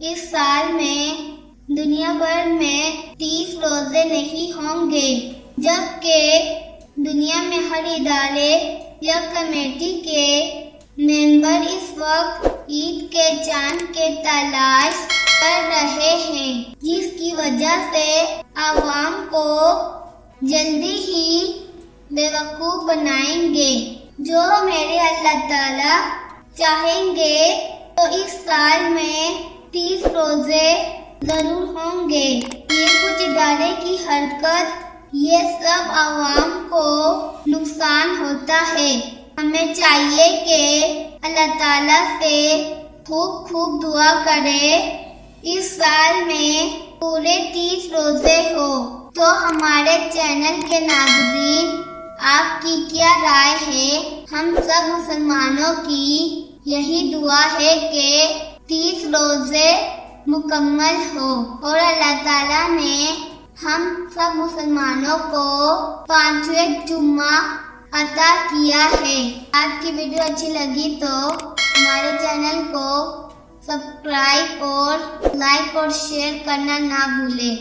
اس سال میں دنیا بھر میں 30 روزے نہیں ہوں گے، جبکہ دنیا میں ہر ادارے یا کمیٹی کے ممبر اس وقت عید کے چاند کی تلاش کر رہے ہیں، جس کی وجہ سے عوام کو جلدی ہی بیوقوف بنائیں گے۔ جو میرے اللہ تعالیٰ چاہیں گے تو اس سال میں 30 روزے ضرور ہوں گے۔ یہ کچھ ادارے کی حرکت، یہ سب عوام کو نقصان ہوتا ہے۔ ہمیں چاہیے کہ اللہ تعالیٰ سے خوب دعا کریں اس سال میں پورے 30 روزے ہو۔ تو ہمارے چینل کے ناظرین، آپ کی کیا رائے ہے؟ ہم سب مسلمانوں کی یہی دعا ہے کہ 30 روزے مکمل ہو اور اللہ تعالیٰ نے ہم سب مسلمانوں کو 5ویں جمعہ عطا کیا ہے۔ آج کی ویڈیو اچھی لگی تو ہمارے چینل کو سبسکرائب اور لائک اور شیئر کرنا نہ بھولیں۔